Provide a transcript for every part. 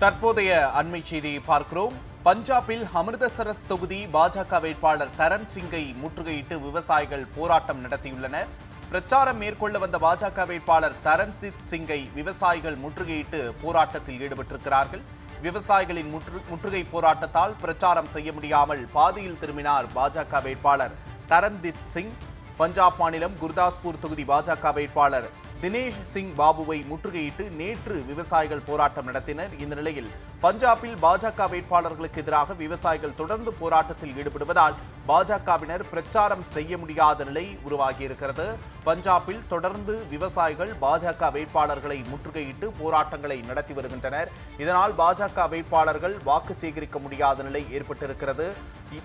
தற்போதைய அண்மை செய்தியை பார்க்கிறோம். பஞ்சாபில் அமிர்தசரஸ் தொகுதி பாஜக வேட்பாளர் தரன் சிங்கை முற்றுகையிட்டு விவசாயிகள் போராட்டம் நடத்தியுள்ளனர். பிரச்சாரம் மேற்கொள்ள வந்த பாஜக வேட்பாளர் தரன்ஜித் சிங்கை விவசாயிகள் முற்றுகையிட்டு போராட்டத்தில் ஈடுபட்டிருக்கிறார்கள். விவசாயிகளின் முற்றுகை போராட்டத்தால் பிரச்சாரம் செய்ய முடியாமல் பாதியில் திரும்பினார் பாஜக வேட்பாளர் தரன்ஜித் சிங். பஞ்சாப் மாநிலம் குர்தாஸ்பூர் தொகுதி பாஜக வேட்பாளர் தினேஷ் சிங் பாபுவை முற்றுகையிட்டு நேற்று விவசாயிகள் போராட்டம் நடத்தினர். இந்த நிலையில் பஞ்சாபில் பாஜக வேட்பாளர்களுக்கு எதிராக விவசாயிகள் தொடர்ந்து போராட்டத்தில் ஈடுபடுவதால் பாஜகவினர் பிரச்சாரம் செய்ய முடியாத நிலை உருவாகியிருக்கிறது. பஞ்சாபில் தொடர்ந்து விவசாயிகள் பாஜக வேட்பாளர்களை முற்றுகையிட்டு போராட்டங்களை நடத்தி வருகின்றனர். இதனால் பாஜக வேட்பாளர்கள் வாக்கு சேகரிக்க முடியாத நிலை ஏற்பட்டிருக்கிறது.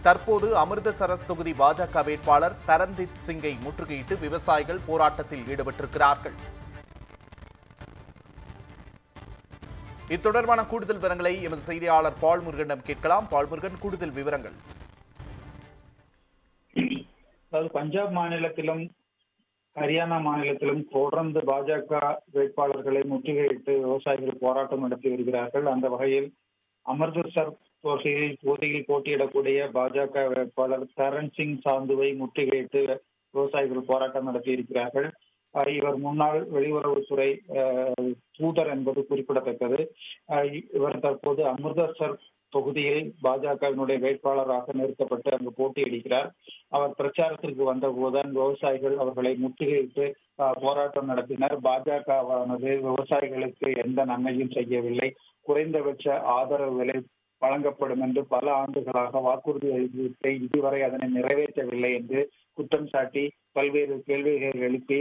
தற்போது அமிர்தசரஸ் தொகுதி பாஜக வேட்பாளர் தரன்ஜித் சிங்கை முற்றுகையிட்டு விவசாயிகள் போராட்டத்தில் ஈடுபட்டிருக்கிறார்கள். இத்தொடர்பான கூடுதல் விவரங்களை எமது செய்தியாளர் பால் முருகனிடம் கேட்கலாம். பால் முருகன், கூடுதல் விவரங்கள். பஞ்சாப் மாநிலத்திலும் ஹரியானா மாநிலத்திலும் தொடர்ந்து பாஜக வேட்பாளர்களை முற்றுகையிட்டு விவசாயிகள் போராட்டம் நடத்தி வருகிறார்கள். அந்த வகையில் அமிர்தசர் தொகுதியில் போட்டியிடக்கூடிய பாஜக வேட்பாளர் தரன் சிங் சாந்துவை முற்றுகையிட்டு விவசாயிகள் போராட்டம் நடத்தி இருக்கிறார்கள். இவர் முன்னாள் வெளியுறவுத்துறை தூதர் என்பது குறிப்பிடத்தக்கது. இவர் தற்போது அமிர்தசர் தொகுதியில் பாஜகவினுடைய வேட்பாளராக நிறுத்தப்பட்டு அங்கு போட்டியிடுகிறார். அவர் பிரச்சாரத்திற்கு வந்த போதுதான் விவசாயிகள் அவர்களை முற்றுகையிட்டு போராட்டம் நடத்தினர். பாஜகவானது விவசாயிகளுக்கு எந்த நன்மையும் செய்யவில்லை, குறைந்தபட்ச ஆதரவு விலை வழங்கப்படும் என்று பல ஆண்டுகளாக வாக்குறுதி அளித்து இதுவரை அதனை நிறைவேற்றவில்லை என்று குற்றம் சாட்டி பல்வேறு கேள்விகள் எழுப்பி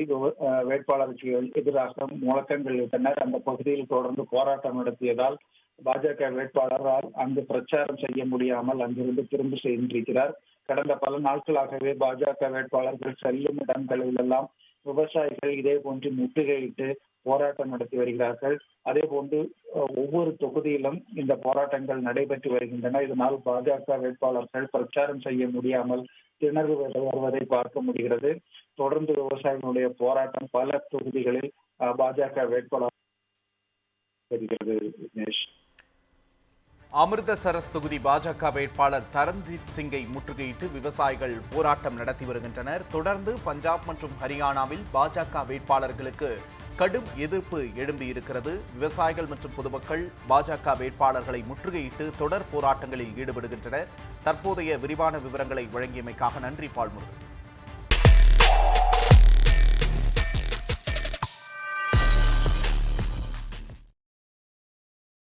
வேட்பாளருக்கு எதிராக முழக்கங்கள் இட்டனர். அந்த பகுதியில் தொடர்ந்து போராட்டம் நடத்தியதால் பாஜக வேட்பாளரால் அங்கு பிரச்சாரம் செய்ய முடியாமல் அங்கிருந்து திரும்ப சென்றிருக்கிறார். கடந்த பல நாட்களாகவே பாஜக வேட்பாளர்கள் செல்லும் இடங்களில் எல்லாம் விவசாயிகள் இதே போன்று முற்றுகையிட்டு போராட்டம் நடத்தி வருகிறார்கள். அதே போன்று ஒவ்வொரு தொகுதியிலும் இந்த போராட்டங்கள் நடைபெற்று வருகின்றன. இதனால் பாஜக வேட்பாளர்கள் பிரச்சாரம் செய்ய முடியாமல் திணறு வருவதை பார்க்க முடிகிறது. தொடர்ந்து விவசாயிகளுடைய போராட்டம் பல தொகுதிகளில் பாஜக வேட்பாளர் வருகிறது. அமிர்தசரஸ் தொகுதி பாஜக வேட்பாளர் தரன்ஜித் சிங்கை முற்றுகையிட்டு விவசாயிகள் போராட்டம் நடத்தி வருகின்றனர். தொடர்ந்து பஞ்சாப் மற்றும் ஹரியானாவில் பாஜக வேட்பாளர்களுக்கு கடும் எதிர்ப்பு எழும்பியிருக்கிறது. விவசாயிகள் மற்றும் பொதுமக்கள் பாஜக வேட்பாளர்களை முற்றுகையிட்டு தொடர் போராட்டங்களில் ஈடுபடுகின்றனர். தற்போதைய விரிவான விவரங்களை வழங்கியமைக்காக நன்றி பால்முருகன்.